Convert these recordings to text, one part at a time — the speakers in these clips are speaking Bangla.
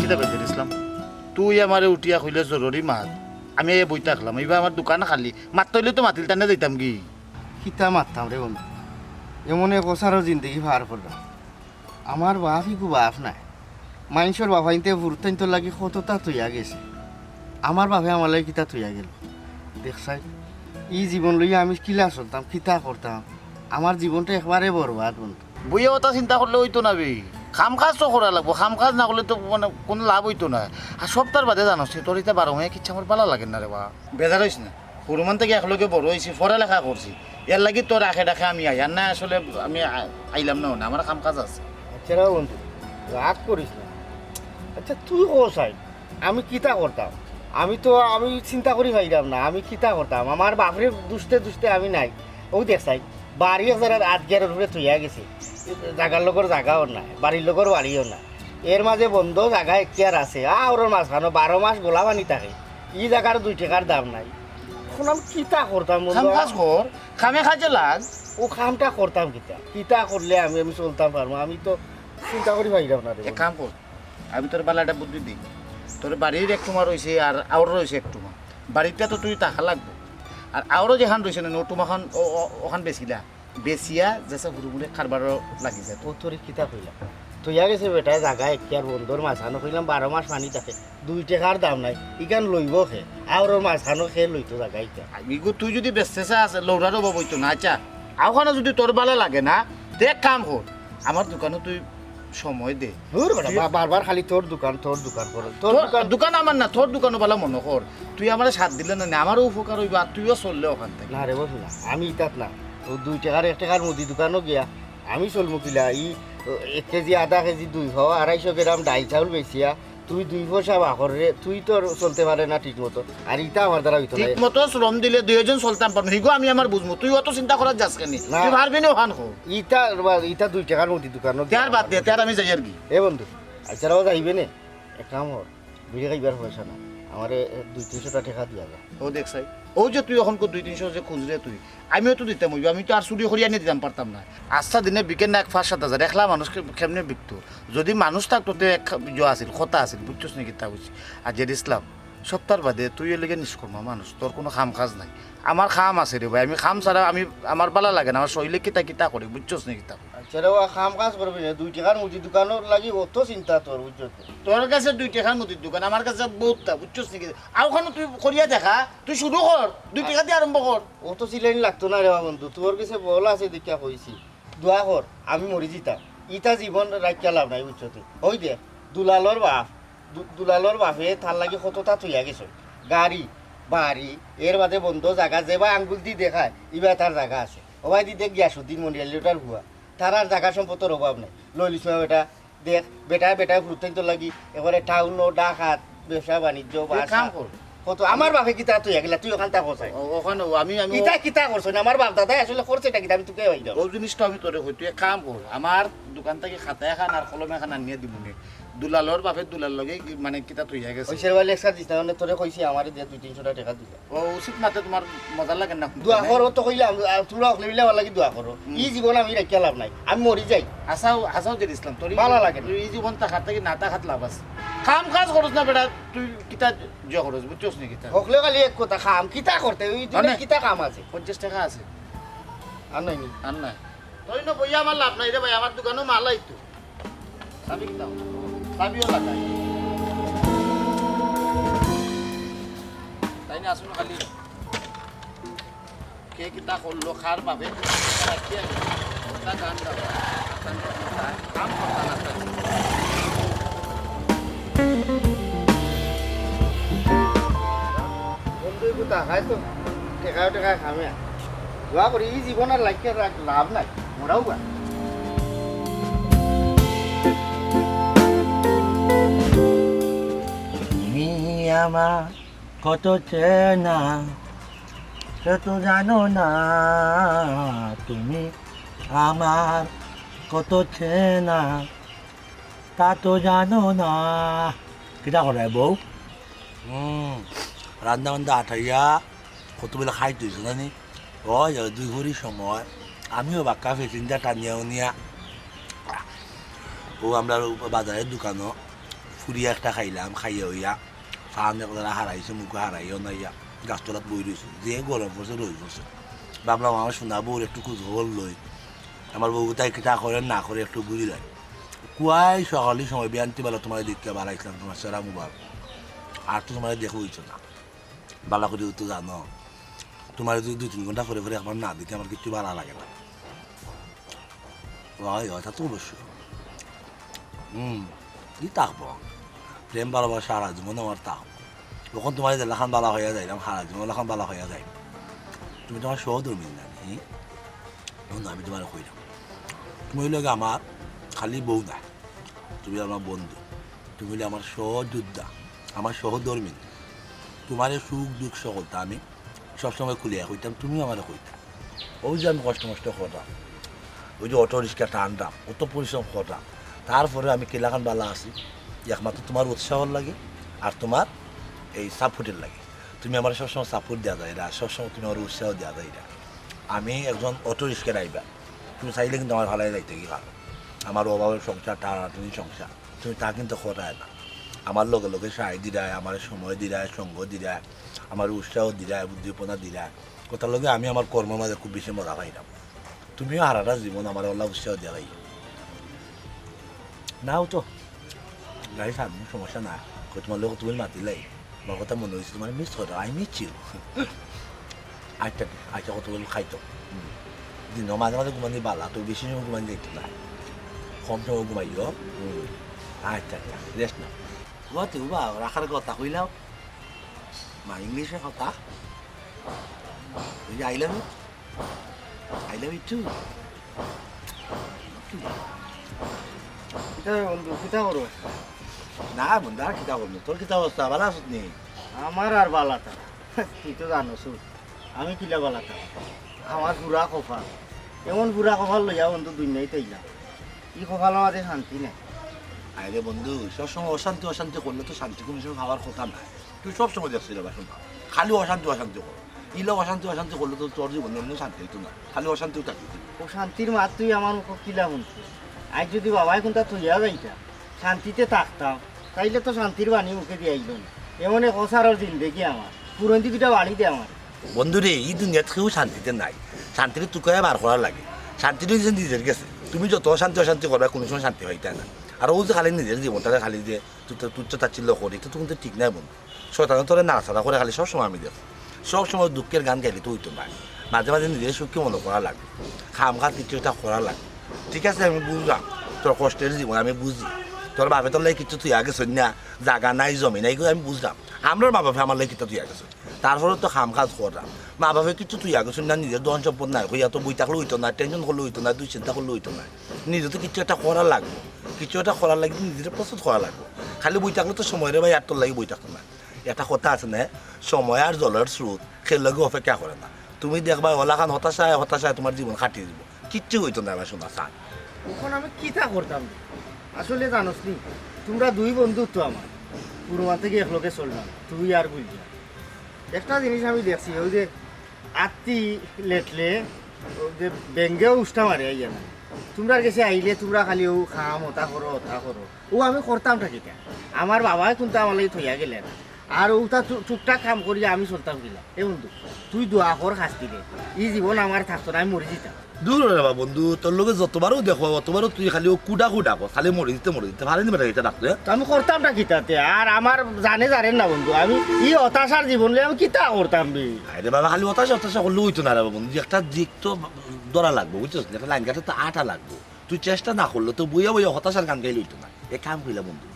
কিতা বেঁচে দিছিলাম তুই আমারে উঠিয়া কইলে জরুরি মাত আমি এই বই থাকলাম এইবার আমার দোকান খালি মাত তৈলে তো মাতিল টানে যাইতাম কি কিতা মারতাম রে বন্ধু এমন এক ওসারও জিন্দগি পার করলাম আমার বাপই কু বাপ নাই মানুষের বাবাইতে ভুরতাইন তো লাগি কতটা তুইয়া গেছে আমার বাপে আমার লাগে কিতা তুইয়া গেল দেখছাই ই জীবন লইয়া আমি কিলা চলতাম কিতা করতাম আমার জীবনটা একবারে বরবাদ বন্ধু বইয়ে কথা চিন্তা করলে হইতো না বে খাম কাজ তো করা লাগবো খাম কাজ না করলে তো মানে কোনো লাভ হইতো না আর সপ্তাহ বাদে জানোস তোর এটা 12 মাসে কিচ্ছা আমার ভালো লাগে না রে বা বেজার হইস না হনুমান থেকে একলগে বড় হয়েছি পড়ালেখা করছি এর লাগি তোর আখে ডাকে আমি আই আর না আসলে আমি আইলাম না আমার কাম কাজ আছে আচ্ছা বন্ধু রাগ করিস না আচ্ছা তুই কোসাই আমি কিতা করতাম আমি চিন্তা করি পাইলাম না আমি কিতা করতাম আমার বাপরে দুষ্টে আমি নাই ও দেখছাই বাড়ি যারা আজকের উপরে থইয়া গেছে জাগার লগর জাগাও নাই বাড়ির লগর বাড়িও না এর মাঝে বন্ধ জায়গা একিয়ার আছে ওর মাঝখানো 12 মাস গোলা বানি থাকে ই জায়গার 2 টাকার দাম নাই এখন আমি কিতা করতাম খাম কাজ কর খামে খাজে লাগ ও খামটা করতাম কিতা করলে আমি চলতাম পারবো আমি তো চিন্তা করি পাইলাম না এক কাম কর আমি তোর বালাটা বুদ্ধি দিই তোর বাড়ির এক টুমা রয়েছে আর আওর রয়েছে এক টুমা বাড়িটা তো তুই টাকা লাগবে আর আওরও যেখান রয়েছে না টুমাখান ওখান বেচিলা বেচিয়া যেসব হুড়ুমুড়ে খারবারও লাগি যায় ও তোর কিতা কইলাম তুইয়া গেছে বেটা জায়গা একিয়ার বন্ধর মাঝখানো কইলাম 12 মাস পানি থাকে 2 টাকার দাম নাই ইখান লইব খে আর ওর মাঝখানো খেয়ে লইতো জায়গা ইকা ইগো তুই যদি বেচতেছা আছে লৌড়ারও বইতো না আচ্ছা আওখানে যদি তোর বালা লাগে না দেখ কাম কর আমার দোকানে তুই সময় দে বারবার খালি তোর দোকান করো তোর দোকান আমার না তোর দোকানও বলা মনে কর তুই আমার সাথ দিলে না আমারও উপকার হইবা আর তুইও চললে ওখান থেকে না রে বসু না আমি ইতাত না ও 2 টাকার 1 টাকার মুদি দোকানও গিয়া আমি চলমু কিলা 1 কেজি আধা কেজি 200-250 গ্রাম ডাল চাউল বেচিয়া তুই 2 পয়সা বাকর রে তুই তোর চলতে পারে না ঠিক মতো আর ইটা আমার দ্বারা হইতো না ঠিক মতো শ্রম দিলে দুইজন চলতাম পারবো হিগো আমি আমার বুঝবো তুই অত চিন্তা করার যাস কেন তুই পারবি না ওখান কো ইটা 2 টাকার মুদি দোকানও তার বাদ দে তার আমি যাই আর কি এ বন্ধু আচ্ছারাও যাইবে না এক কাম হর বিড়ি খাইবার পয়সা না আমারে 200-300 টাকা দিয়া যা ও দেখ সাই ও যে তুই এখন 200-300 যে খুঁজরে তুই আমিও তো দিতাম আমি তো আর চুরি করিয়া নিয়ে দিতাম পারতাম না আচ্ছা দিনে বিকেন না 5-7 হাজার একলা মানুষকে কেমনে বিকতো যদি মানুষ থাকতো তো এক আছিল কথা আছিল বুঝছস নাকি তা বুঝছি আর জেড ইসলাম সপ্তাহ বাদে তুই এর লেগে নিষ্কর্মা মানুষ তোর কোনো খাম কাজ নাই আমার খাম আছে রে ভাই আমি খাম ছাড়া আমি আমার বালা লাগে না আমার শরীরে কিতা করে বুঝছস নাকি তা আচ্ছা খাম কাজ করবি না 2 টাকার মুদি দোকানের লাগি অত চিন্তা তোর বুঝছস তোর কাছে 2 টাকার মুদির দোকান আমার কাছে বহুতটা বুঝছস নাকি আর ওখানে তুই করিয়া দেখা তুই শুরু কর 2 টাকা দিয়ে আরম্ভ কর অত চিলাইন লাগতো না রে বন্ধু তোর কাছে বলা আছে দেখিয়া কইছি দোয়া কর আমি মরি জিতাম ইটা জীবন রাখিয়া লাভ নাই বুঝছস তুই ওই দে দুলালর বাপে তার লাগি কতটা তুইয়া গেছ গাড়ি বাড়ি এর বাদে বন্ধ জায়গা যেবা আঙ্গুল দি দেখায় ইবা তার জায়গা আছে ওবাই দি দেখ গিয়াসুদ্দিন মন্ডিয়ালিটার হুয়া তার আর জায়গা সম্পত্তির অভাব নাই লইলিস বেটা দেখ বেটা ঘুরতেন তো লাগি এবারে টাউন ডাকাত ব্যবসা বাণিজ্য কত আমার বাপে কিতা তুই গেলা তুই ওখান থেকে বসাই ওখানে আমি কিতা করছো না আমার বাপ দাদা আসলে করছে এটা কিতা আমি তোকে হইল ওই জিনিসটা আমি তোরে হই তুই কাম কর আমার দোকান থেকে খাতা এখন আর কলম এখন আনিয়ে দিব নে দুলালর বাপে দুলাল লগে মানে কিতা তুই গেছে ওই সেরবা লেখা দিছ না তোরে কইছি আমারে দে 200-300 টাকা দিলা ও উচিত না তোমার মজা লাগে না দোয়া করো তো কইলাম তোরা হকলে মিলা লাগি দোয়া করো ই জীবন আমি রাখিয়া লাভ নাই আমি মরি যাই আসাও যে ইসলাম তোর ভালো লাগে এই জীবন তা খাত থেকে না তা খাত লাভ আছে কাম কাজ করছ না বেটা তুই কিতা জ করছ বুঝছস নি কিতা হকলে খালি এক কথা খাম কিতা করতে ওই দিনে কিতা কাম আছে 50 টাকা আছে আর নাই তুই না বইয়া আমার লাভ নাই রে ভাই আমার দোকানও মাল আইতো সাবি কিতা সাবিও লাগাই তাই না আসুন খালি কে কিতা করলো খার পাবে রাখিয়া ওটা গান গাওয়া কাম করতা না বন্ধু কোথা খাই তো টেকা খামে দোয়া করি এই জীবন আর লাইকে লাভ নাই মোরাও বা তুমি আমার কত চেনা সে তো জানো না তুমি আমার কত চেনা তা তো জানো না কিটা করে বউ রান্না বান্না আঠাইয়া কতবেলা খাই তুইছ জানি ওই 2 ঘড়ির সময় আমিও বাক্কা ফেসিনটা টানিয়াও নিয়া ও আমরা বাজারের দোকানও ফুরিয়া একটা খাইলাম খাইয়া হইয়া সামনে কথা হারাইছে মুখে হারাইও নাইয়া গাছতলাত বই রয়েছে যে গরম পড়ছে রই পড়ছে ভাবলাম আমার শোনা বউর একটু খোঁজখবর লই আমার বউ তাই কিটা করে না করে একটু বুঝি যায় কুয়াই সকালের সময় বিয়ান্তি বেলা তোমার দেখতে বাড়াইছিলাম তোমার সেরা মোবাইল আর তো তোমার দেখো হইছো না বালা করে তো জানো তোমার যদি 2-3 ঘন্টা করে আমার না দিতে আমার কিছু ভালো লাগে না হয় তা তো অবশ্যই কি থাকবো প্রেম ভালোবাসা সারা জীবন আমার থাকবো তখন তোমার লেখান বালা হইয়া যাইলাম সারা জীবন লেখান বালা হইয়া যাই তুমি তোমার সহধর্মী জানি আমি তোমার কইলাম তুমি হইলে আমার খালি বউ না তুমি আমার বন্ধু তুমি হইলে আমার সহযোদ্ধা আমার সহধর্মী তোমার সুখ দুঃখ সকলটা আমি সবসময় খুলিয়া কইতাম তুমিও আমার কইতাম ওই যে আমি কষ্ট করতাম ওই যে অটো রিক্সা টানতাম অত পরিশ্রম করতাম তারপরে আমি কেলাখান বালা আছি একমাত্র তোমার উৎসাহ লাগে আর তোমার এই সাপোর্টের লাগে তুমি আমার সবসময় সাপোর্ট দেওয়া যায় না সবসময় তুমি আমার উৎসাহ দেওয়া যায় না আমি একজন অটো রিক্সা ড্রাইভার তুমি চাইলে কিন্তু আমার ভালোই যাইতে কি ভালো আমার অভাবের সংসার টানাটানি সংসার তুমি তা কিন্তু করায় না আমার লগে লগে সাহায্য দিরায় আমার সময় দিরায় সঙ্গ দিরায় আমার উৎসাহ দিরায় উদ্দীপনা দিরায় কোথার লগে আমি আমার কর্ম মাঝে খুব বেশি মজা পাইলাম তুমিও হারাটা জীবন আমার ওলা উৎসাহ দেওয়া পাই নাও তো গাড়ি সামনে সমস্যা না তোমার লোক তুমি মাতিলাই আমার কথা মনে হয়েছে তোমার মিস করো আই মিস ইউ আচ্ছা আচ্ছা কতগুলো খাইতো দিন মাঝে মাঝে ঘুমানি বালা তো বেশি সময় ঘুমানি যাইতো না কম সময় ঘুমাইও আচ্ছা আচ্ছা রেস্ট না তুই বা রাখার কথা কইলাম মা ইংলিশে কথা ওই যে আই লাভ ইউ টু বন্ধু কিতা করো না বন্ধু আর কিতা করবো তোর কিতা অবস্থা ভালো আস নেই আমার আর বালাতা তুই তো জানোস আমি কিলা বালাতা আমার বুড়া কপাল এমন বুড়া কপাল লইয়া বন্ধু দুনিয়ায় তৈলাম ই কপাল আমাদের শান্তি নেই আরে বন্ধু সবসময় অশান্তি অশান্তি করলে তো শান্তি কোনো সময় ভাবার কথা না তুই সবসময় দেখছিল বা শোনা খালি অশান্তি অশান্তি করো ইলে অশান্তি অশান্তি করলে তো তোর জীবন এমনি শান্তি হইতো না খালি অশান্তিও থাকতো ও শান্তির মাত তুই আমার মুখ কিলা বলছি আজ যদি বাবাই কোনটা থইয়া যাইতা শান্তিতে থাকতাম তাইলে তো শান্তির বাণী মুখে দিয়ে আইল না এমন এক অসারর জিন্দেগি আমার পুরন্দি দুটা বাড়ি দে আমার বন্ধু রে এই দুনিয়াত কেউ শান্তিতে নাই শান্তিতে তোকে বার করার লাগে শান্তিটা নিজের গেছে তুমি যত অশান্তি অশান্তি করবে কোনো সময় শান্তি পাইতে না আর ও যে খালি নিজের জীবনটাকে খালি যে তুচ্ছ তাচ্ছিল্য করি তো কিন্তু ঠিক নাই বন্ধু শয়তান তোরে নাড়াচাড়া করে খালি সবসময় আমি দেখো সবসময় দুঃখের গান গাইলে তো হইতো না মাঝে মাঝে নিজের সুখকে মনে করা লাগবে খাম খাত কিছু একটা করা লাগবে ঠিক আছে আমি বুঝলাম তোর কষ্টের জীবন আমি বুঝি তোর বাপে তোর লাগে কিছু তুই আগে শোন না জায়গা নাই জমি নাই আমি বুঝলাম আমরার মা বাপে আমার লাগে কিছু তুই আগে শোন তারপরে তো খাম খাত করলাম মা বাপে কিছু তুই আগে শোন না নিজের ধন সম্পদ নাই হইয়া তো বই থাকলে হইতো না টেনশন করলে হইতো না তুই চিন্তা করলে হইতো না নিজে তো কিছু একটা করা লাগবে কিছু একটা করার লাগে নিজের প্রস্তুত করা লাগবে খালি বই থাকলে তো সময়ের ভাই আর তোর লাগে বই থাকতো না একটা কথা আছে না সময় আর জলের স্রোত সেই লগে অপেক্ষা করে না তুমি দেখবা ওলাখান হতাশায় হতাশায় তোমার জীবন কাটিয়ে দিব কিচ্ছু হইতো না আমার শোনা চান এখন আমি কিতা করতাম আসলে জানোস নি তোমরা দুই বন্ধু তো আমার পুরোমা থেকে একলগে চললাম তুই আর বুঝলি একটা জিনিস আমি দেখছি ওই যে আত্মি লেটলে ওই যে ব্যাঙ্গেও উষ্টা মারে আইয়া না তোমরা কাছে আইলে তোমরা খালি ও খাম ওটা করো ও আমি করতাম থাকিটা আমার বাবাই কিন্তু আমার লাগে থইয়া গেলেন আর ওটা টুকটাক কাম করি আমি চলতাম কিলা এ বন্ধু তুই দোয়া কর শাস্তি দে ই জীবন আমার থাকতো না আমি মরে যেতাম দূর রে বন্ধু তোর লোকে যতবারও দেখো অতবারও তুই খালি ও কুডা খালি মরে দিতে ভালো নিবে এটা ডাকতে তো আমি করতাম না কিতাতে আর আমার জানেন না বন্ধু আমি ই হতাশার জীবন লই আমি কিতা করতাম বে আরে বাবা খালি হতাশা করলে হইতো না রে বন্ধু একটা দিক তো ধরা লাগবে বুঝছিস একটা লাইন কাটে তো আটা লাগবে তুই চেষ্টা না করলে তো বইয়া হতাশার গান গাইলে হইতো না এ কাম কইলা বন্ধু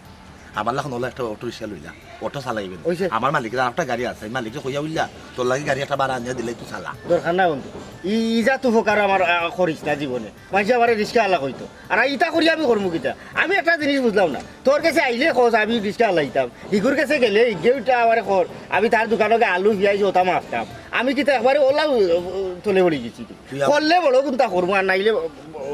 আমার এখন হলো একটা অটো রিক্সা লইলা অটো চালাইবেন আমার মালিকের একটা গাড়ি আছে মালিকে কইয়া উইলা তোর লাগে গাড়ি একটা ভাড়া আনিয়ে দিলে তুই চালা দরকার না বন্ধু ই যা তো উপকার আমার করিস না জীবনে মানুষ আমার রিক্সা আলা হইতো আর ইটা করি আমি করবো কিতা আমি একটা জিনিস বুঝলাম না তোর কাছে আইলে খোঁজ আমি রিক্সা আলাইতাম হিগুর কাছে গেলে হিগেটা আমার কর আমি তার দোকানকে আলু পিঁয়াজ ওটা মারতাম আমি কিতা একবারে ওলা তোলে পড়ে গেছি করলে বড় কিন্তু করবো আর নাইলে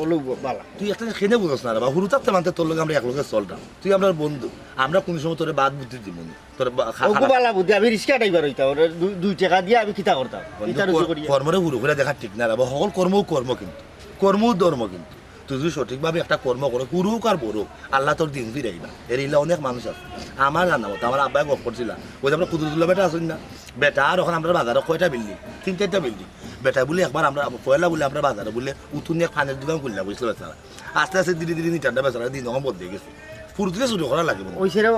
ওলো বালা তুই একটা খেনে বুঝস না রে বা হুরু থাকতে মানতে তোর লোক আমরা একলগে চলতাম তুই আমরা বন্ধু আমরা কোন সময় তোরে বাদ বুদ্ধি দিব না তোর বালা বুদ্ধি আমি রিক্সা ড্রাইভার হইতাম 2 টাকা দিয়ে আমি কিতা করতাম কর্মরে হুরু করে দেখা ঠিক না রে সকল কর্ম কিন্তু কর্ম ধর্ম কিন্তু তুই যদি সঠিকভাবে একটা কর্ম করো কুরুক আর বড়ুক আল্লাহ তোর দিন ফিরাইবা এর ইলা অনেক মানুষ আছে আমার জানা মতো আমার আব্বাই গপ করছিলাম ওই যে আমরা কুদুরদুল্লা বেটা আসুন না বেটা আর ওখানে আমরা বাজারে কয়টা বিল্ডিং 3-4টা বিল্ডিং বেটা বলে একবার আমরা পয়লা বলে আমরা বাজারে বলে উঠুন এক ফানের দোকান খুললাম বুঝতে পারছি আস্তে আস্তে ধীরে ধীরে নিটানটা বেচারা দিন তখন বদলে গেছে ফুরুতলে শুরু করা লাগে ওই সেরে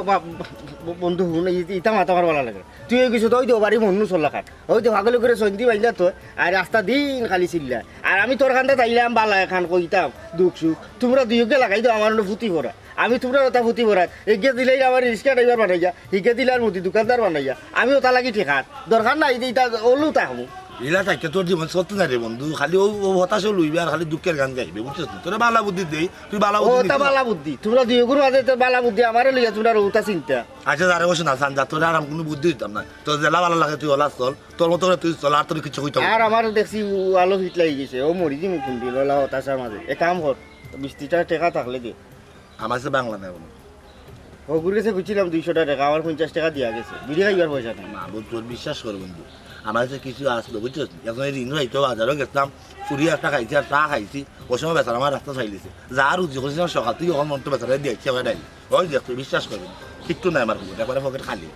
বন্ধু শুন ইটা মাথা মারবার লাগে তুই কিছু তো ওই তো বাড়ি মন্নু চল্লা খাট ওই তো ভাগলে করে সন্ধি বাইলা তো আর রাস্তা দিন খালি চিল্লা আর আমি তোর খানটা তাইলাম বালা খান কইতাম দুঃখ সুখ তোমরা দুইকে লাগাই তো আমার ফুটি ভরা আমি তোমরা ওটা ফুটি ভরা এগিয়ে দিলেই আমার রিক্সা ড্রাইভার বানাইয়া হিগে দিলে আর মুদি দোকানদার বানাইয়া আমি ওটা লাগি ঠেকাত দরকার নাই ইটা ওলু তা হবো ইলা থাকে তোর জীবন সত্য না রে বন্ধু খালি ও হতাশও লইবি আর খালি দুঃখের গান গাইবে বুঝছিস তোরা বালা বুদ্ধি দেই তুই বালা বুদ্ধি ওটা বালা বুদ্ধি তোমরা দুই গুরু আছে তো বালা বুদ্ধি আমারে লইয়া তোমরা ওটা চিন্তা আচ্ছা আরে বসে না সান যা তোর আর কোনো বুদ্ধি দিতাম না তোর জেলা ভালো লাগে তুই ওলা চল তোর মতো করে তুই চল আর তোর কিছু হইতাম আর আমার দেখছি আলো হিট লাগি গেছে ও মরি দি মুখ দিল ওলা হতাশার মাঝে এক কাম কর 20-30 টাকা থাকলে দে আমার সে বাংলা নেই বলো ও গুরু কাছে বুঝছিলাম 200 টাকা আমার 50 টাকা দিয়া গেছে বিড়ি খাইবার পয়সা নেই না তোর বিশ্বাস কর বন্ধু আমার কাছে কিছু আসলো বুঝছিস এখন এই ঋণ হইতো বাজারও গেছিলাম ফুরি একটা খাইছি আর চা খাইছি ওই সময় বেচারা আমার রাস্তা চাইলিছে যা রুজি করেছিলাম সকাল তুই ওখান মন্ত্র বেচারা দিয়েছি আমার ডাইলি ওই দেখ তুই বিশ্বাস করবি কিচ্ছু নাই আমার একবারে পকেট খালি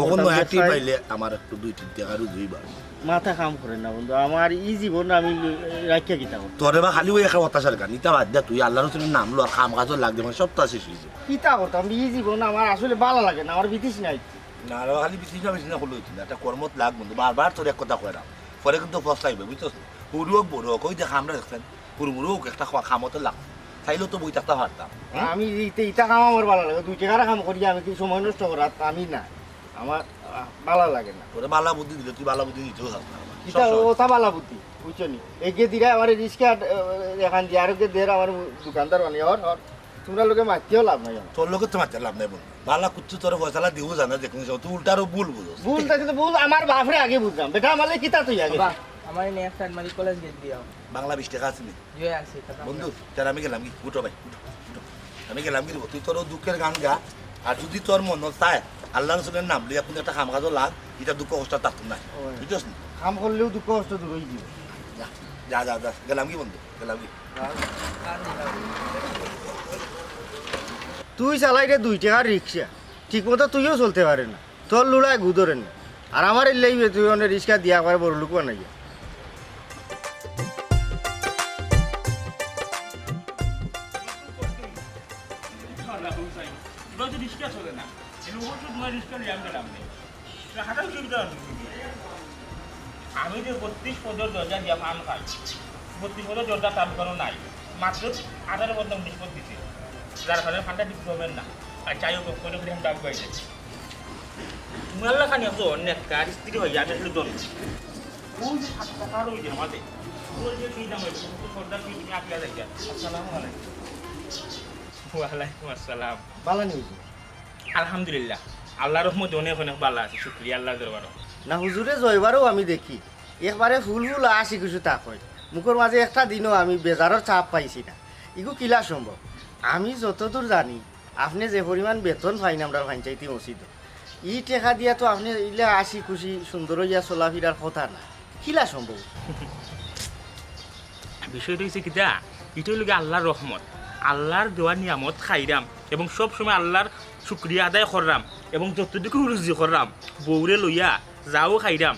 কখন নয়া টিপ পাইলে আমার একটু 2-3 টাকা রুজি বা মাথা কাম করে না বন্ধু আমার এই জীবন আমি রাখিয়া কিতা করব তোরে বা খালি ওই একটা হতাশার গান ইটা বাদ দে তুই আল্লাহর রসুলের নাম লো আর কাম কাজও লাগবে মানে সব তো শেষ হয়েছে কিতা করতাম এই জীবন আমার আসলে ভালো লাগে না আমার বিতিস নাই না আর খালি বিছিনা করলে হইছিল একটা কর্মত লাগ বন্ধু বারবার তোর এক কথা কয় না পরে কিন্তু ফসলাইবে বুঝছিস পুরুক বড় কই দেখা আমরা দেখছেন পুরুমুরুক একটা খামতে লাগ চাইলেও তো বই থাকতে পারতাম আমি ইটা কাম আমার ভালো লাগে 2 টাকার কাম করি আমি কি সময় নষ্ট করা আমি না আমার ভালো লাগে না তোরে বালা বুদ্ধি দিলে তুই বালা বুদ্ধি দিতেও থাক কিতা ওটা বালা বুদ্ধি বুঝছো নি এগিয়ে দিলে আমার রিক্সা এখান দিয়ে আরোগ্য দের আমার দোকানদার বানিয়ে আর তোমরা লোকে মাতিও লাভ নাই তোর লোকের তো মারতে লাভ নাই বন্ধু বালা কুচ্ছু তোর ফয়সালা দিব জানা দেখুন তুই উল্টারও ভুল বুঝোস ভুল থাকে তো ভুল আমার বাপরে আগে বুঝলাম বেটা আমালে কিতা তুই আগে আমার নেক্সট টাইম মারি কলেজ গেট দিও বাংলা 20 টাকা আছে নি জয় আছে বন্ধু তার আমি গেলাম কি উঠো ভাই উঠো আমি গেলাম কি তুই তোর দুঃখের গান গা আর যদি তোর মন চায় আল্লাহ রসুলের নাম লিয়ে আপনি একটা খাম কাজও লাগ এটা দুঃখ কষ্ট থাকতো না বুঝছিস না কাম করলেও দুঃখ কষ্ট দূর হয়ে দিবে যা যা যা গেলাম কি বন্ধু গেলাম কি তুই চালাই রে 2 টাকার রিক্সা ঠিক মতো তুইও চলতে পারে না তোর লুড়ায় গুদরেন না আর আমার এলেই তুই অনেক রিক্সা দিয়া একবার বড় লোক বানাই আমি যে 32 পদের দরজা দিয়া পান খাই 32 পদের দরজা তার কোনো নাই মাত্র 18 পদ 19 পদ দিছে যার ফলে ফান্ডা দিতে হবে না আর চাইও কোনো করে ডাক বাইছে তুমি আল্লাহ খানি তো অনেক কার স্ত্রী হয়ে যাবে শুধু দল ওই যে 7 টাকা রই যে আমাদের ওই যে কি দাম হইছে তো সর্দার কি তুমি আপলা যাইয়া আসসালামু আলাইকুম ওয়ালাইকুম আসসালাম ভালো নিউজ আলহামদুলিল্লাহ আল্লাহর রহমতে অনেক অনেক ভালো আছে শুকরিয়া আল্লাহর দরবারে না হুজুরে জয়বারও আমি দেখি একবারে ফুল ফুল আসি কিছু তা হয় মুখের মাঝে একটা দিনও আমি বেজারের চাপ পাইছি না ইগু কিলা সম্ভব আমি যতদূর জানি আপনি যে পরিমাণ বেতন পাইন আমরা পঞ্চায়েতি মসজিদ ই টেকা দিয়া তো আপনি ইলে আসি খুশি সুন্দর হইয়া চলাফেরার কথা না কিলা সম্ভব বিষয়টা হচ্ছে কিটা এটা হলো আল্লাহর রহমত আল্লাহর দেওয়া নিয়ামত খাইরাম এবং সব সময় আল্লাহর শুকরিয়া আদায় করলাম এবং যতটুকু রুজি করলাম বউরে লইয়া যাও খাইরাম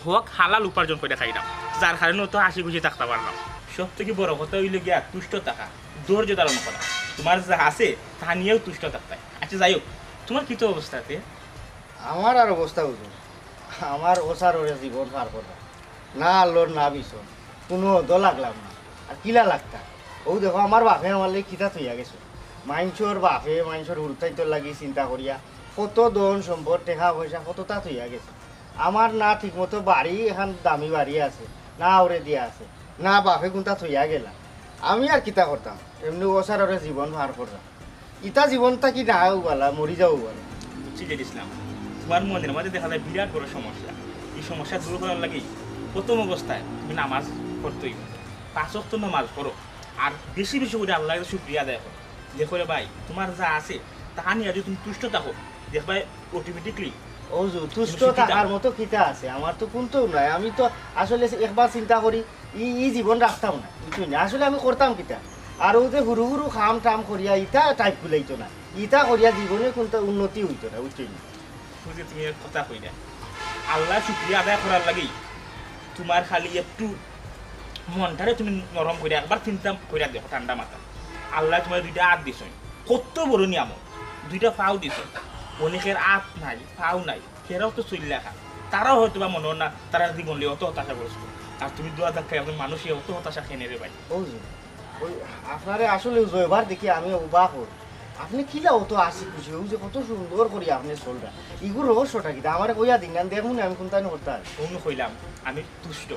হোক হালাল উপার্জন করে খাইরাম যার কারণে তো হাসি খুশি থাকতে পারলাম সব থেকে বড় কথা হইলে গিয়া তুষ্ট থাকা ধৈর্য ধারণ করা তোমার যা আছে তা নিয়েও তুষ্ট থাকতে আচ্ছা যাই হোক তোমার কি তো অবস্থাতে আমার আর অবস্থা হুজুর আমার ওসার ওরে জীবন পার করা না আল্লোর না বিছন কোনো দ লাগলাম না আর কিলা লাগতা ও দেখো আমার বাপে আমার লাগে কিতা থইয়া গেছো মাইনসর বাপে মাইনসর উল্টাইতে লাগি চিন্তা করিয়া কত দন সম্পদ টেকা পয়সা কতটা থইয়া গেছে আমার না ঠিকমতো বাড়ি এখন দামি বাড়ি আছে না ওরে দিয়া আছে না বাপে কোনটা থইয়া গেলাম আমি আর কিতা করতাম এমনি ওসার ওরে জীবন পার করতাম ইটা জীবনটা কি নাও বলা মরি যাও বলা বুঝছি যে ইসলাম তোমার মনের মাঝে দেখা যায় বিরাট বড় সমস্যা এই সমস্যা দূর করার লাগি প্রথম অবস্থায় তুমি নামাজ পড়তেই 5 ওয়াক্ত নামাজ পড়ো আর বেশি বেশি করে আল্লাহকে শুকরিয়া আদায় করো দেখো রে ভাই তোমার যা আছে তা নিয়ে যদি তুমি তুষ্ট থাকো দেখবে অটোমেটিকলি ও তুষ্ট থাকার মতো কিতা আছে আমার তো কোনটাও নাই আমি তো আসলে একবার চিন্তা করি ই জীবন রাখতাম না কিছু না আসলে আমি করতাম কিতা আর ও যে হুরু হুরু খাম টাম করিয়া ইটা টাইপ গুলাইতো না ইটা করিয়া জীবনে কোনটা উন্নতি হইতো না বুঝছেন বুঝে তুমি এক কথা কইলা আল্লাহ শুক্রিয়া আদায় করার লাগি তোমার খালি একটু মনটারে তুমি নরম করে একবার চিন্তা করে দেখো ঠান্ডা মাথা আল্লাহ তোমার দুইটা হাত দিছ কত বড় নিয়ামত দুইটা পাও দিছ অনেকের হাত নাই পাও নাই সেরাও তো চলি লেখা তারাও হয়তো বা মনে না তারা জীবন লিয়ে অত হতাশা করেছিল আর তুমি দোয়া দেখা একজন মানুষই অত হতাশা খেয়ে নেবে ভাই ওই আপনারে আসলে জয়বার দেখি আমি অবাক হই আপনি কিলা অত আসি খুশি ওই যে কত সুন্দর করি আপনি চলটা ইগুর রহস্যটা কি আমার কইয়া দিন গান দেখুন আমি কোনটা করতে অন্য কইলাম আমি তুষ্ট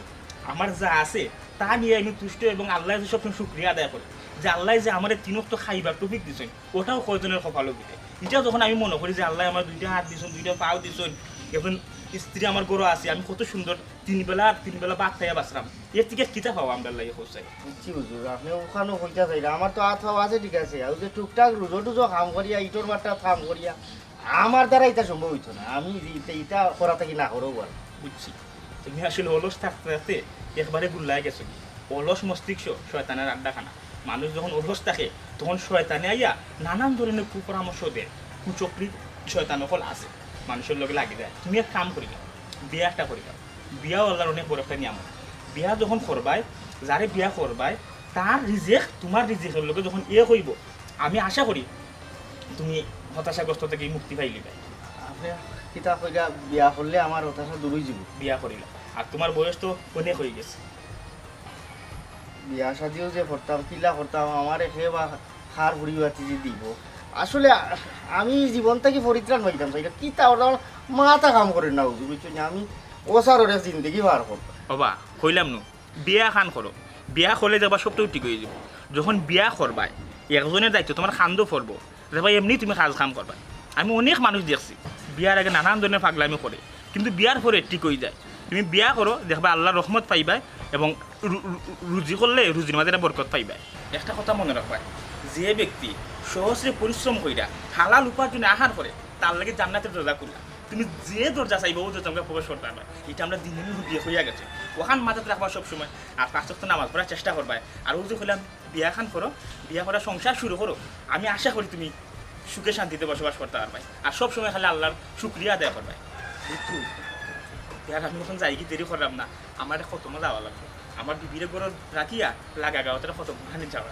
আমার যা আছে তা নিয়ে আমি তুষ্ট এবং আল্লাহ যে সবসময় শুক্রিয়া আদায় করি যে আল্লাহ যে আমার তিনক্ত খাইবার টপিক দিছেন ওটাও কয়জনের কপালও দিতে এটা যখন আমি মনে করি যে আল্লাহ আমার দুইটা হাত দিছেন দুইটা পাও দিছেন এখন স্ত্রী আমার গরু আছে আমি কত সুন্দর তিন বেলা ভাত খাইয়া বাঁচলাম এর থেকে কিতা পাবো আমরা লাগে হোসাই বুঝছি হুজুর আপনি ওখানে হইতা চাই আমার তো হাত পাওয়া আছে ঠিক আছে আর যে টুকটাক রুজো টুজো কাম করিয়া ইটোর মাঠটা কাম করিয়া আমার দ্বারা এটা সম্ভব হইতো না আমি এটা করা থাকি না করো বল বুঝছি তুমি আসলে অলস থাকতে থাকতে একবারে গুল্লাই গেছো অলস মস্তিষ্ক শয়তানের আড্ডাখানা মানুষ যখন অলস থাকে তখন শয়তানে আইয়া নানান ধরনের কুপরামর্শ দেয় কুচক্রি শয়তান অকল আছে মানুষের লগে লাগি যায় তুমি এক কাম করি দাও বিয়া একটা করি দাও বিয়াও আল্লাহর অনেক বড় একটা নিয়ামত বিয়া যখন করবাই যারে বিয়া করবাই তার রিজেক তোমার রিজেকের লগে যখন হইব আমি আশা করি তুমি হতাশাগ্রস্ত থেকে মুক্তি পাইলি ভাই আপনি কিতা কইরা বিয়া করলে আমার হতাশা দূরই যাব বিয়া করিলা আর তোমার বয়স তো অনেক হয়ে গেছে বিয়া শাদিও যে করতাম কিলা করতাম আমার এখে বা খার ভুড়ি বাতি যে দিব আসলে আমি জীবন থেকে পরিত্রাণ পাইতাম সেটা কিতা ওটা মাথা কাম করে না বুঝছো আমি ওসারে জিন্দগি বার করতাম বাবা কইলাম নো বিয়া খান করো বিয়া করলে যাবা সবটাও ঠিক হয়ে যাব যখন বিয়া করবাই একজনের দায়িত্ব তোমার খান্দো পড়বো যাবা এমনি তুমি কাজ কাম করবা আমি অনেক মানুষ দেখছি বিয়ার আগে নানান ধরনের পাগলামি করে কিন্তু বিয়ার পরে ঠিক হয়ে যায় তুমি বিয়া করো দেখবা আল্লাহর রহমত পাইবা এবং রুজি করলে রুজির মাঝে বরকত পাইবা একটা কথা মনে রাখবা যে ব্যক্তি সহস্রে পরিশ্রম কইরা হালাল উপার্জনে আহার করে তার লাগে জান্নাতের দরজা খুললা তুমি যে দরজা চাইবা ও দরজা আমরা প্রবেশ করতে পারবা এটা আমরা দিনে বিয়ে হইয়া গেছে ওখান মাথাতে রাখবা সবসময় আর 5 ওয়াক্ত নামাজ পড়ার চেষ্টা করবা আর ও যে হইলাম বিয়া খান করো বিয়া করার সংসার শুরু করো আমি আশা করি তুমি সুখে শান্তিতে বসবাস করতে পারবে আর সবসময় খালি আল্লাহর শুক্রিয়া আদায় করবে আর আমি এখন যাই কি দেরি করলাম না আমার কত মজা যাওয়া লাগবে আমার বিবিরে গরু রাখিয়া লাগা গাওয়াতে কত খানি যাওয়া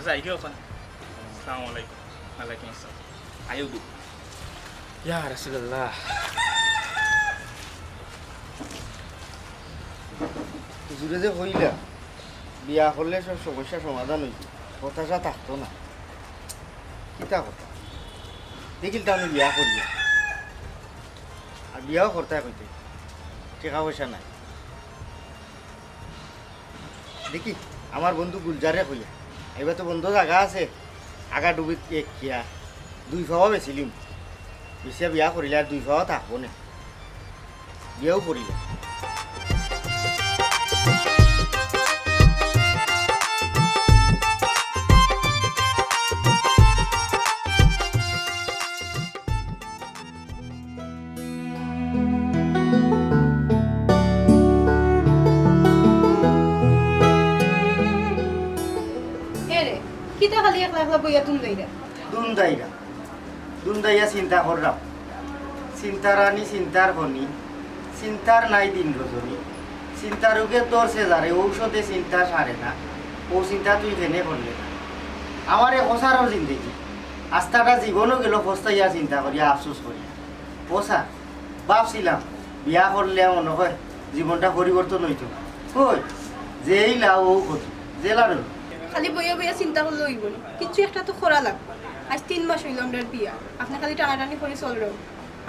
যাই কি ওখানে আসসালামু আলাইকুম ওয়ালাইকুম আসসালাম আয়ুবু ইয়া রাসূলুল্লাহ হুজুরে যে হইলা বিয়া করলে সব সমস্যা সমাধান হইত হতাশা থাকতো না কিতা কথা দেখিলটা আমি বিয়া করি আর বিয়াও করতে কইতে টাকা পয়সা নাই দেখি আমার বন্ধু গুলজারে কইয়া এবার তো বন্ধু জায়গা আছে আগা ডুবি এক কিয়া 2 পাওয়া বেছিলিম বেশি বিয়া করিলে আর 2 পাওয়া থাকবো না বিয়াও করিলে কিতা খালি একলা একলা বইয়া তুম যাইরা দুন্দাইয়া চিন্তা করলাম চিন্তা রানী চিন্তার খনি চিন্তার নাই দিন রজনী চিন্তা রোগে তোর সে যারে ঔষধে চিন্তা সারে না ও চিন্তা তুই কেনে করলে না আমার এ হসারও জিন্দগি আস্থাটা জীবনও গেল ফস্তাইয়া চিন্তা করিয়া আফসোস করিয়া পোষা ভাবছিলাম বিয়া করলে মনে হয় জীবনটা পরিবর্তন হইতো কই যেই লাও ও কত জেলার খালি বইয়া বইয়া চিন্তা করলে হইব না কিছু একটা তো করা লাগবে আজ 3 মাস হইল আমার বিয়া আপনি খালি টানাটানি করে চললেন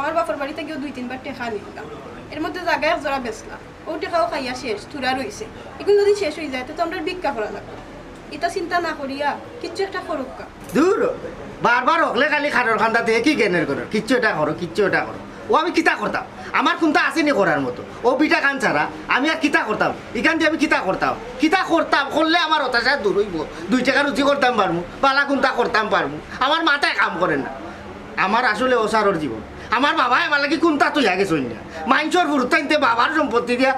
আমার বাপর বাড়িতে গিয়েও 2-3 বার টেকা নিলাম এর মধ্যে জায়গায় জোড়া বেচলাম ও টেকাও খাইয়া শেষ থুরা রয়েছে এখন যদি শেষ হয়ে যায় তো আমরা ভিক্ষা করা লাগবে এটা চিন্তা না করিয়া কিচ্ছু একটা করুক দূর বারবার হকলে খালি খাটর খান্দা থেকে কি জ্ঞানের করো কিচ্ছু এটা করো কিচ্ছু এটা করো ও আমি কিতা করতাম আমার কোনটা আসেনি করার মতো ও বিটা কান ছাড়া আমি আর কিতা করতাম এখান দিয়ে আমি কিতা করতাম করলে আমার হতাশা দূর হইব 2 টাকা রুচি করতাম পারমু পালা কোনটা করতাম পারমু আমার মাথায় কাম করে না আমার আসলে ওসারর জীবন আমার বাবা আমার লাগে কোনটা তুই আগে চল না মাইনসর ফুরুতাইতে বাবার সম্পত্তি দিয়া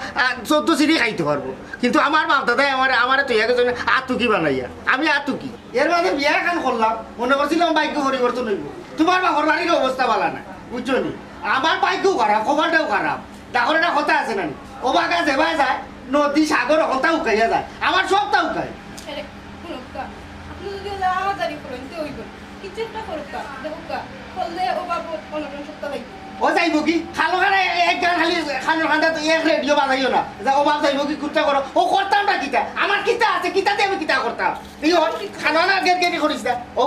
14 সিঁড়ি খাইতে পারবো কিন্তু আমার বাপ দাদাই আমারে তুই আগে চল না আতুকি বানাইয়া আমি আতুকি এর মাঝে বিয়া এখন করলাম মনে করছিলাম ভাগ্য পরিবর্তন হইব তোমার বাবার বাড়ির অবস্থা ভালো না বুঝছো নি আমার ভাগ্যও খারাপ খবরটাও খারাপ তাহলে একটা কথা আছে না ও বাগা যেভাবে যায় নদী সাগর হতা উকাইয়া যায় আমার সবটা উকায় আরে শুনুক কা আপনি যদি লাহাজারি করেন তো হইব কিছু একটা করুক কা দেখুক কা করলে ও বাবু অনটন সপ্তাহ হইব ও যাইব কি খালো খানা এক গান খালি খানোর খান্দা এক রেডিও বাজাইও না ও বাপ যাইব কি কুত্তা করো ও করতাম না কিতা আমার কিতা আছে কিতাতে আমি কিতা করতাম এই খানো না গেট গেটি করিস না ও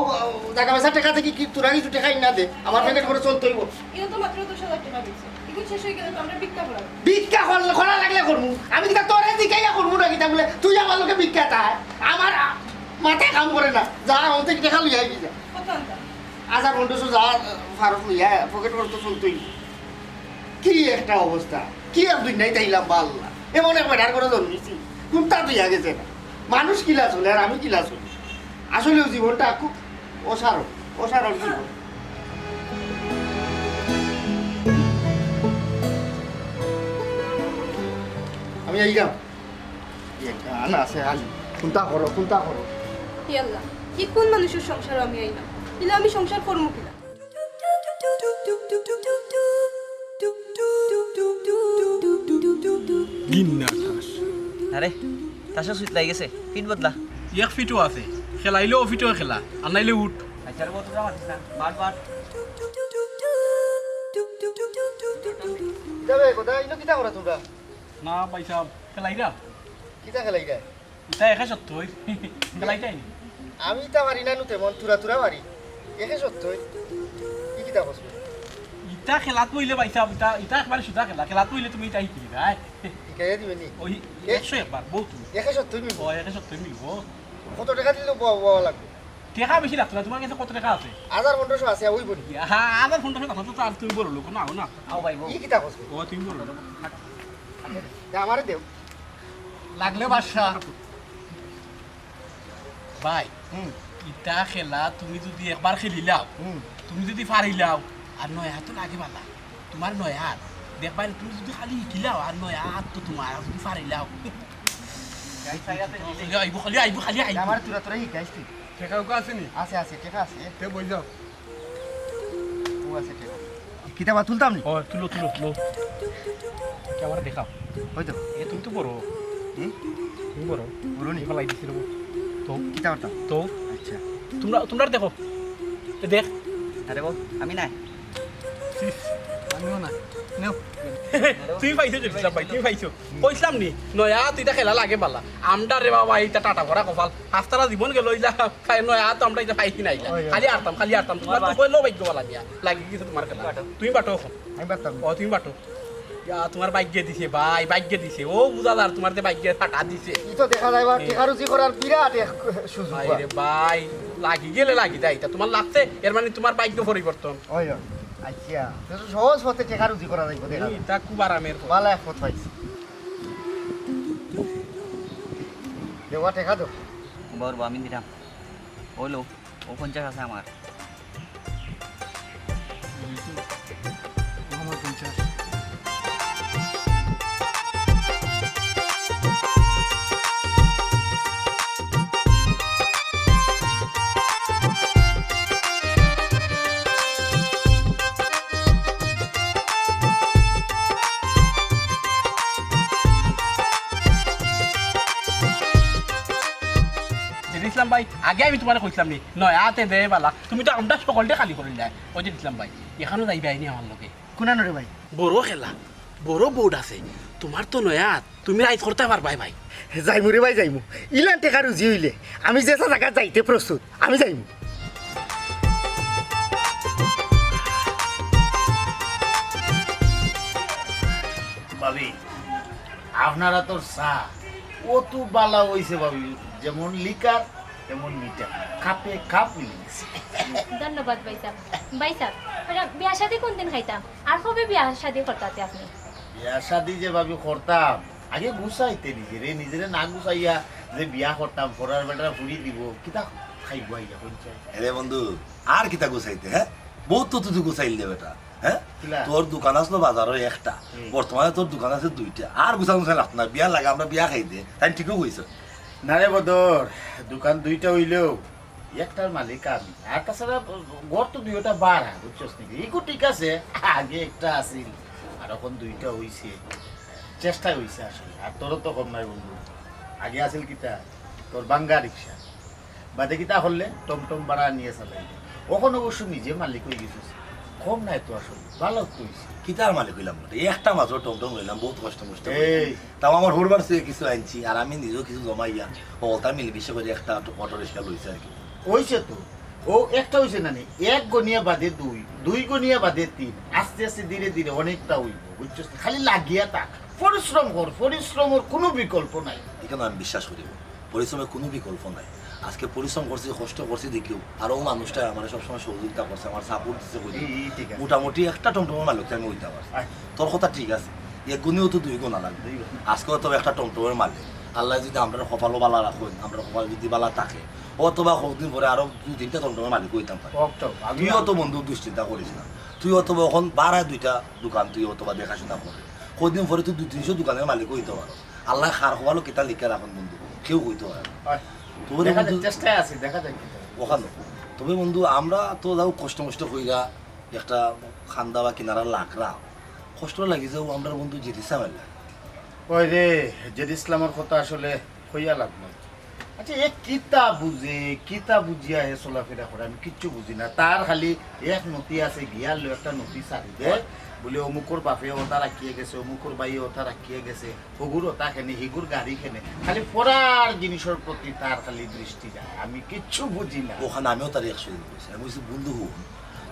টাকা পয়সা টাকা থেকে কি তোরা কিছু টাকাই না দে আমার প্যাকেট করে চলতে হইব এটা তো মাত্র 10,000 টাকা দিচ্ছে এগুলো শেষ হয়ে গেলে তো আমরা ভিক্ষা করাবো ভিক্ষা করা লাগলে করবো আমি কিতা তোরে দিকাইয়া করবো না কিতা বলে তুই আমার লোকে ভিক্ষা তাই আমার মাথায় কাম করে না যা আমাকে টাকা লইয়া আইবি যা কত আনতা আজার বন্ধু যা ফারুক লইয়া পকেট করে তো চলতেই কি একটা অবস্থা কি আর দুই নাই তাইলাম বাল্লা এমন এক বেটার করে জন্মিছি কোনটা তুই গেছে না মানুষ কিলা চলে আর আমি কিলা চলি আসলেও জীবনটা খুব অসারণ অসারণ জীবন আমি এইলাম গান আছে আলি কোনটা করো হে আল্লাহ কি কোন মানুষের সংসার আমি আইলাম দিলে আমি সংসার করবো কিনা গিন্না ঠাস আরে তাসা সুইত লাগি গেছে ফিট বদলা এক ফিটও আছে খেলাইলেও ফিটও খেলা আর নাইলে উঠ আচ্ছার মতো যাওয়া না বাট বাট যাবে কোথায় ইনো কিতা করা তোমরা না পয়সা খেলাইরা কিতা খেলাই যায় এটা একা সত্যই খেলাইটাই আমি তা পারি না নুতে মন তুরা পারি একে সত্যই কি কিতা বসবে ইটা খেলাত বইলে পাইছা ইটা একবার সুদা খেলাত বইলে তুমি ইটা শিখি ভাই শিখাইয়া দিবে নি ওই 100 একবার বহুত একে সত্যই মিলব ও একা সত্যই মিলব কত টাকা দিলে বাবা লাগবে টাকা বেশি লাগতো না তোমার কাছে কত টাকা আছে 1500 আছে ওই বলি হ্যাঁ আমার ফোনটা কথা তো আর তুমি বড় লোক না না আও ভাই বউ কি কিতা বসবে ও তুমি বড় লোক আমারে দেও লাগলে বাদশা ভাই ইটা খেলা তুমি যদি একবার খেলিলাও তুমি যদি পারিলাও আর নয় হাত লাগে বালা তোমার নয় হাত দেখবাই তুমি যদি খালি শিকিলাও আর নয় হাত তো তোমার যদি পারিলাও আইব খালি আইব আমার তুরা শিখাইছ তুই ঠেকা আছে নি আছে টাকা আছে তে বই যাও ও আছে টাকা কিতাবা তুলতাম নি ও তুলো ক্যামেরা দেখাও ওই তো এ তুমি তো বড় তুমি বড় বড় নি ফলাই দিছিল তো কিতা করতাম তো আচ্ছা তোমরা দেখো দেখ আরে বউ আমি নাই আমিও না নেও তুই পাইছো জেলিসাম ভাই তুমি পাইছো কইছিলাম নি নয়া তুইটা খেলা লাগে বালা আমডা রে বাবা এইটা টাটা ভরা কপাল হাফতারা জীবন গেল ইলা নয়া তো আমরা এটা পাইছি না ইলা খালি আরতাম তোমার তো কইলো ভাগ্য বালা দিয়া লাগি কিছু তোমার খেলা তুমি বাটো এখন আমি বাতাম ও তুমি বাটো তোমার ভাগ্যে দিছে ভাই ভাগ্যে দিছে ও বুঝাদার তোমার যে ভাগ্যে টাটা দিছে ই তো দেখা যায় বা টেকা রুচি করার বিরাট এক সুযোগ আরে ভাই লাগি গেলে লাগি যায় এটা তোমার লাগছে এর মানে তোমার ভাগ্য পরিবর্তন ওই আচ্ছা তো সহজ পথে টেকা রুচি করা যাইব দেখা এটা খুব আরামের ভালো এক পথ পাইছি দেওয়া টেকা দাও বড় আমি দিলাম ওলো ও 50 আছে আমার আমার 50 ইসলাম ভাই আগে আমি তোমার কইছিলাম নি নয় আতে দে বালা তুমি তো আমরা সকলটা খালি করে যায় ওই যে ইসলাম ভাই এখানেও যাইবে আইনি আমার লোকে কোনানো রে ভাই বড় খেলা বড় বোর্ড আছে তোমার তো নয়া তুমি রাইজ করতে পারবাই ভাই যাইমু রে ভাই যাইমু ইলান টেকা রুজি হইলে আমি যেসা জায়গা যাইতে প্রস্তুত আমি যাইমু ভাবি আপনারা তো চা কত বালা হইছে ভাবি যেমন লিকার তেমন মিঠা কাপে কাপ মিলে গেছে ধন্যবাদ ভাই সাহেব বিয়া শাদি কোন দিন খাইতাম আর কবে বিয়া শাদি করতাতে আপনি বিয়া শাদি যে ভাবি করতাম আগে গুছাইতে নিজেরে না গুছাইয়া যে বিয়া করতাম ফরার বেটারা ফুড়ি দিব কিতা খাইব আইয়া পঞ্চায়েত এরে বন্ধু আর কিতা গুছাইতে হ্যাঁ বহুত তো তুই গুছাইল দে বেটা হ্যাঁ তোর দোকান আসলো বাজারের একটা বর্তমানে তোর দোকান আছে দুইটা আর গুছানো লাভ না বিয়া লাগে আমরা বিয়া খাই দে তাই ঠিকও কইছ না রে বদর দোকান দুইটা হইলেও একটার মালিক আমি আর তাছাড়া ঘর তো দুইটা বাড়া বুঝছস নাকি এগো ঠিক আছে আগে একটা আছিল আর এখন দুইটা হইছে চেষ্টা হইছে আসলে আর তোরও তো কম নাই বন্ধু আগে আছিল কিতা তোর বাঙ্গা রিক্সা বাদে কিতা হলে টমটম ভাড়া নিয়ে চালাই ওখন অবশ্য নিজে মালিক হয়ে গেছিস কম নাই তো আসলে ভালো তো হইছে কিতার মালিক হইলাম বটে একটা মাত্র টমটম হইলাম বহুত কষ্ট মষ্ট এই তাও আমার হরবার সে কিছু আনছি আর আমি নিজেও কিছু জমাইয়া ওটা মিলে বিশ্ব করে একটা অটো রিক্সা লইছে আর কি হইছে তো ও একটা হইছে না এক গনিয়া বাদে দুই দুই গনিয়া বাদে তিন আস্তে আস্তে ধীরে ধীরে অনেকটা হইব বুঝছস খালি লাগিয়া থাক পরিশ্রম কর পরিশ্রমের কোনো বিকল্প নাই এখানে আমি বিশ্বাস করি পরিশ্রমের কোনো বিকল্প নাই আজকে পরিশ্রম করছি কষ্ট করছি দেখিও আর ও মানুষটা আমার সবসময় সহযোগিতা করছে আমার সাপোর্ট দিচ্ছে করি ঠিক আছে মোটামুটি একটা টমটমের মালিক আমি হইতে পারছি তোর কথা ঠিক আছে এক গুণেও তো দুই গুণা লাগবে আজকেও তবে একটা টমটমের মালিক আল্লাহ যদি আমরা কপালও বালা রাখুন আমরা কপাল যদি বালা থাকে অথবা কতদিন পরে আরো 2-3টা টমটমের মালিক হইতাম পারি তুইও তো বন্ধু দুশ্চিন্তা করিস না তুই অথবা এখন বাড়ায় 2টা দোকান তুই অথবা দেখাশোনা করে কদিন পরে তুই 200-300 দোকানের মালিক হইতে পারো আল্লাহ খার হওয়ালো কেটা লিখে রাখুন বন্ধু কেউ হইতে পারে চেষ্টায় আছে দেখা যায় ওখানে তবে বন্ধু আমরা তো যাও কষ্ট মষ্ট হইয়া একটা খান্দা বা কিনারা লাকড়া কষ্ট লাগি যাও আমরা বন্ধু যেতে চাইলে ওই রে জেদ ইসলামের কথা আসলে হইয়া লাগলো আচ্ছা এ কিতা বুঝিয়া হে চলাফেরা করে আমি কিচ্ছু বুঝি না তার খালি এক নথি আছে গিয়ার লো একটা নথি চারি দে বলে অমুকর বাপে ওটা রাখিয়ে গেছে অমুকর বাইয়ে ওটা রাখিয়ে গেছে হগুর ওটা খেনে হিগুর গাড়ি খেনে খালি পড়ার জিনিসের প্রতি তার খালি দৃষ্টি যায় আমি কিচ্ছু বুঝি না ওখানে আমিও তার 100 দিন কইছি আমি বলছি বন্ধু হুন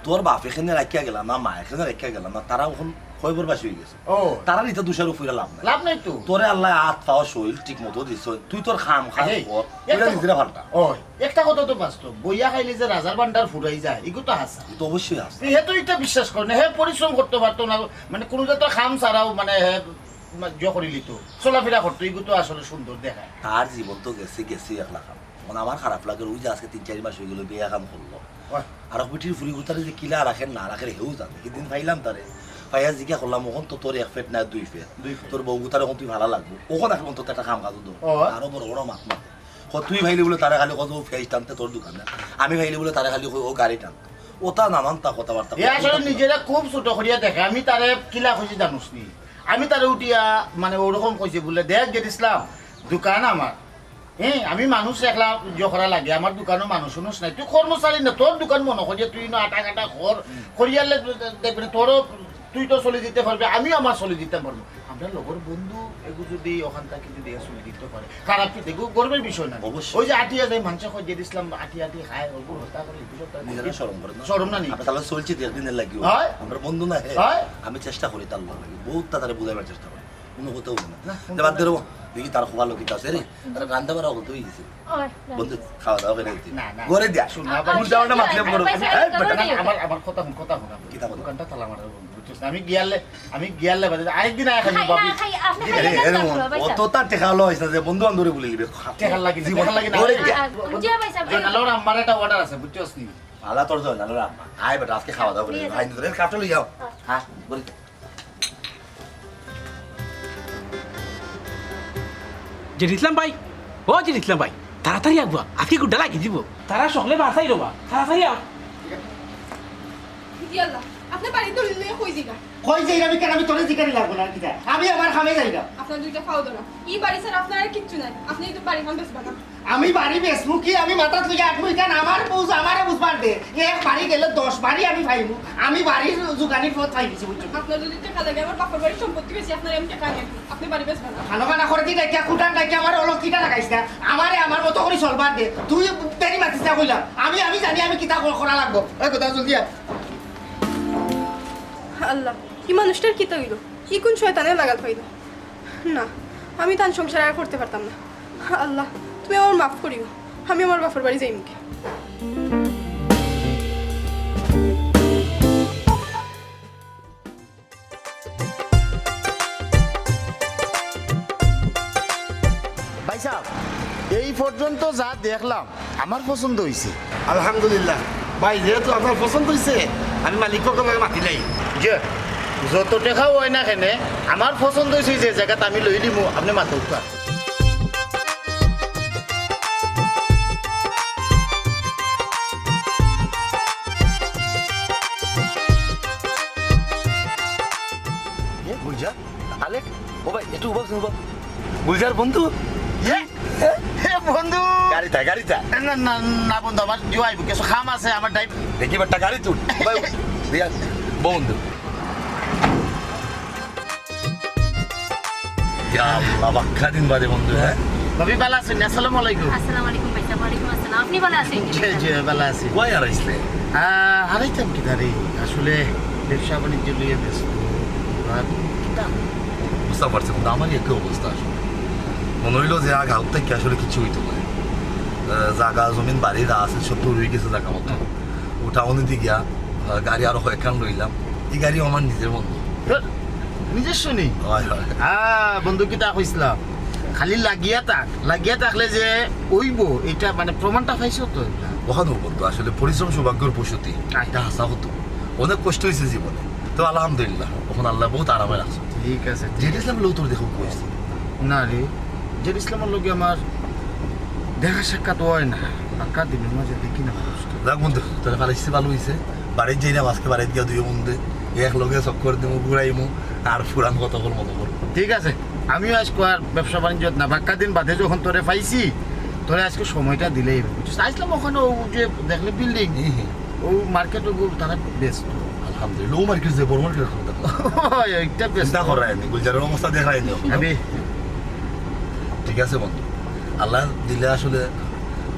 তোর বাপ এখানে রাখিয়া গেলাম না মা এখানে রাখিয়া গেলাম না তারা ওখান কয়বার বাসি হয়ে গেছে ও তারা নিতে দুশার উপরে লাভ নাই তো তোরে আল্লাহ হাত পাওয়া শরীর ঠিক মতো দিছ তুই তোর খাম খা কর এটা নিজেরা ভালটা ও একটা কথা তো বাস্তব বইয়া খাইলে যে রাজার ভান্ডার ফুরাই যায় এগুলো তো হাসা তো অবশ্যই আছে হে তো এটা বিশ্বাস করে না হে পরিশ্রম করতে পারতো না মানে কোনো জাতীয় খাম ছাড়াও মানে হে করিলি তো চলাফেরা করতো এগুলো তো আসলে সুন্দর দেখায় তার জীবন তো গেছে একলা খাম মানে আমার খারাপ লাগে ওই যে আজকে 3-4 মাস হয়ে গেল বিয়া কাম করলো আর পিঠির ফুরি গুতারে যে কিলা রাখেন না রাখেন হেউ জানে সেদিন পাইলাম তারে পাইয়া জিজ্ঞা করলাম ওখান তো তোর 1 ফেট না 2 ফেট তোর বউ গুতার এখন তুই ভালো লাগবো ওখানে এখন তোর একটা খাম কাজ দো আরো বড় বড় মাত মাতে তুই ভাইলি বলে তারা খালি কত ফেস টানতে তোর দোকানে আমি ভাইলি বলে তারা খালি ও গাড়ি টানতো ওটা নানান তা কথাবার্তা আসলে নিজেরা খুব ছোট করিয়া দেখে আমি তারে কিলা খুঁজে জানুস নি আমি তারে উঠিয়া মানে ওরকম কইছে বলে দেখ জেদ ইসলাম দোকান আমার হ্যাঁ আমি মানুষ একলা জখরা লাগে আমার দোকানও মানুষ নাই তুই কর্মচারী না তোর দোকান মনে করিয়া তুই না আটা কাটা কর করিয়ালে দেখবি তোরও তুই তো চলে দিতে পারবি আমিও আমার চলে দিতে পারবো আমরা লগর বন্ধু এগুলো যদি ওখান থেকে যদি চলে দিতে পারে খারাপ কি দেখো গর্বের বিষয় না অবশ্যই ওই যে আটিয়া যায় মানুষ কয় জেদ ইসলাম আটি খায় ওগুলো হত্যা করে নিজেরা শরম করে না শরম না নি আমরা তাহলে চলছি একদিনের লাগিও আমরা বন্ধু না আমি চেষ্টা করি তার লাগে বহুত তাড়াতাড়ি বুঝাইবার চেষ্টা করি কোনো কোথাও না বাদ দেবো দেখি তার খুব ভালো কিতা আছে রে তার রান্না বাড়া হতো হয়েছে বন্ধু খাওয়া দাওয়া করে দিতে ঘরে দিয়া শুন না উল্টাউল্টা মাতলে বড় আমার কথা কিতা দোকানটা তালা মারার বন্ধু বুঝছিস আমি গিয়ালে বাদে আরেকদিন আয়া খাবি বাবি অত তার টেকা হলো হইছে যে বন্ধু বান্ধবরে বলে লিবে টেকা লাগি জীবন লাগি না বুঝিয়া পাইছা জয়নালর আমার একটা অর্ডার আছে বুঝছিস নি আলা তোর জয়নালর আম্মা আয় বেটা আজকে খাওয়া দাওয়া করে ভাই ধরে কাটো লই যাও হ্যাঁ বলি জেদ ইসলাম ভাই ও জেদ ইসলাম ভাই তাড়াতাড়ি আসবা আজকে গুড্ডা লাগি দিব তারা সকলে বাসাই রবা তাড়াতাড়ি আও ইয়াল্লা আপনি বাড়ি তো লিয়ে কই দিগা কই যাই আমি কেন আমি তোরে জিকারি লাগবো না কিটা আমি আমার খামে যাই না আপনার দুইটা খাও দাও ই বাড়ি স্যার আপনার আর কিচ্ছু নাই আপনি তো বাড়ি খান বেসবা না আমি বাড়ি বেসমু কি আমি মাথা তুই আটমু কেন আমার বুঝ আমারে বুঝবার দে এক বাড়ি গেলে 10 বাড়ি আমি পাইমু আমি বাড়ির জুগানির পথ পাই দিছি বুঝছো আপনার যদি টাকা লাগে আমার বাপের বাড়ির সম্পত্তি বেশি আপনার এমন টাকা নেই আপনি বাড়ি বেসবা না খানো খানা করে দিই ডাকিয়া কুটান ডাকিয়া আমার অলকিটা লাগাইছ না আমারে আমার মতো করে চলবার দে তুই তেরি মাতিস না কইলাম আমি জানি আমি কিতা করা লাগবো এই কথা জলদি আল্লাহ এই মানুষটার কি তৈল কি কোন শয়তানে লাগাল পাইল না আমি তার সংসার আর করতে পারতাম না আল্লাহ তুমি আমার মাফ করিও আমি আমার বাপের বাড়ি যাই মুখে ভাই সাহেব এই পর্যন্ত যা দেখলাম আমার পছন্দ হয়েছে আলহামদুলিল্লাহ ভাই যেহেতু আপনার পছন্দ হয়েছে আমি মালিক পক্ষকে মাতিলাই যে যত টাকাও হয় না কেনে আমার পছন্দ হয়েছে যে জায়গাত আমি লই দিমু আপনি মাথা উঠা গুলজার আলেক ও ভাই একটু উবাস গুলজার বন্ধু বন্ধু গাড়িটা না না না বন্ধু আমার জোয়াইব কিছু খাম আছে আমার টাইপ দেখি একটা গাড়ি তুল ভাই দিয়া বন্ধু ইয়া বাবা খাদিন বাদে বন্ধু হ্যাঁ ভাবি ভালো আছেন আসসালামু আলাইকুম আসসালামু আলাইকুম ভাইসাব ওয়ালাইকুম আসসালাম আপনি ভালো আছেন জি জি ভালো আছি ওয়াই আর আইসলে হারাইতাম কি দাঁড়ি আসলে ব্যবসা বাণিজ্য লিয়ে ব্যস্ত আর বুঝতে পারছি কিন্তু আমারই একই অবস্থা আসলে মনে হইলো যে গাঁত থেকে আসলে কিছু হইতো না জায়গা জমিন বাড়ি যা আছে সব তো রয়ে গেছে জায়গা মতো ওটা অনেক গিয়া গাড়ি আরো কয়েকখান লইলাম এই গাড়ি আমার নিজের বন্ধু নিজস্ব নেই হয় হয় বন্ধু কিতা কইছিলাম খালি লাগিয়া থাকলে যে ওইব এটা মানে প্রমাণটা পাইছো তো ওখানে বন্ধু আসলে পরিশ্রম সৌভাগ্যর প্রসূতি এটা হাসা হতো অনেক কষ্ট হয়েছে জীবনে তো আলহামদুলিল্লাহ ওখানে আল্লাহ বহুত আরামে রাখছে ঠিক আছে যেটা ইসলাম লোক তোর দেখো কইছে না রে যে ইসলামের লগে আমার দেখা সাক্ষাৎ হয় না পাক্কা দিনের মাঝে দেখি না মানুষকে দেখ বন্ধু তোর ফালাইছে ভালো হয়েছে বাড়ির যাই না আজকে বাড়িতে গিয়ে দুই বন্ধু এক লগে চক্কর দেবো ঘুরাইমু আর ফুরান কত কর মতো করবো ঠিক আছে আমিও আজকে আর ব্যবসা বাণিজ্য না বাক্কা দিন বাদে যখন তোরে পাইছি তোরে আজকে সময়টা দিলেই আসলাম ওখানে ও যে দেখলে বিল্ডিং ও মার্কেট তারা ব্যস্ত আলহামদুলিল্লাহ লো মার্কেট যে বড় মার্কেট একটা ব্যস্ত চিন্তা করায়নি গুলজারের অবস্থা দেখায়নি আমি ঠিক আছে বন্ধু আল্লাহ দিলে আসলে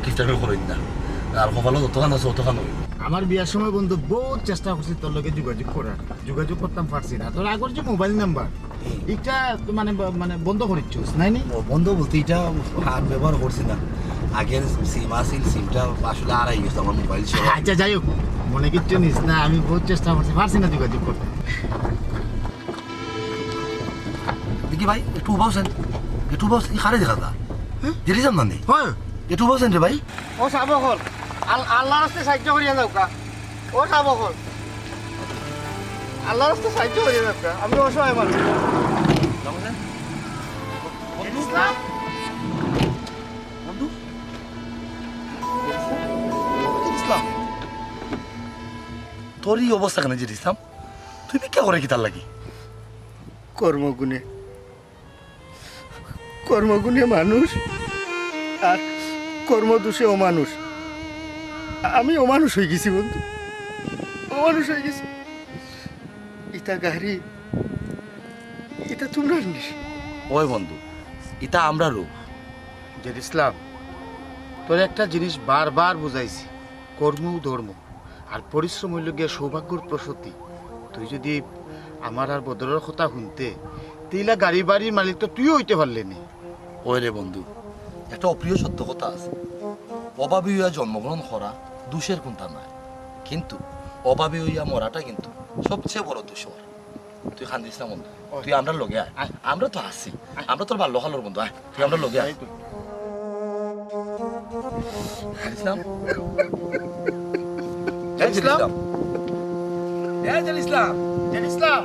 কিফটাকে করেন না আর কপালও যতখান আছে অতখান হইব আমার বিয়ার সময় বন্ধু বহুত চেষ্টা করছি তোর লগে যোগাযোগ করার যোগাযোগ করতাম পারছি না তোর আগর যে মোবাইল নাম্বার এটা মানে মানে বন্ধ করিচ্ছিস নাই নি বন্ধ বলতে এটা আর ব্যবহার করছি না আগের সিম আসিল সিমটা আসলে আড়াই গেছে আমার মোবাইল ছিল আচ্ছা যাই হোক মনে কিচ্ছু নিস না আমি বহুত চেষ্টা করছি পারছি না যোগাযোগ করতে দেখি ভাই একটু বসেন একটু বস খারে দেখা তা যেটি যান মানে হ্যাঁ একটু বসেন রে ভাই ও সাবকল আল্লাহর রাস্তায় সাহায্য করিয়া যাও কা ও সাবকল আল্লাহর রাস্তায় সাহায্য করিয়া যাও কা আমি অসহায় মানুষ বন্ধু ইসলাম তোর এই অবস্থা কেন যে ইসলাম তুই ভিক্ষা করে কি তার লাগি কর্মগুণে মানুষ আর কর্মদোষে অমানুষ আমি অমানুষ হয়ে গেছি বন্ধু অমানুষ হয়ে গেছি ইটা গাড়ি এটা তোমরা নিস ওই বন্ধু এটা আমরা রূপ যে ইসলাম তোর একটা জিনিস বারবার বুঝাইছি কর্ম ধর্ম আর পরিশ্রম হইল গিয়া সৌভাগ্যর প্রসূতি তুই যদি আমার আর বদরের কথা শুনতে তিলা গাড়ি বাড়ির মালিক তো তুইও হইতে পারলি নি ওই রে বন্ধু একটা অপ্রিয় সত্য কথা আছে অভাবী হইয়া জন্মগ্রহণ করা দোষের কোনটা নাই কিন্তু অভাবী হইয়া মরাটা কিন্তু সবচেয়ে বড় দোষর তুই খান দিস না বন্ধু তুই আমরা লগে আয় আমরা তো আছি আমরা তোর ভালো খালোর বন্ধু আয় তুই আমরা লগে আয় ইসলাম ইসলাম ইসলাম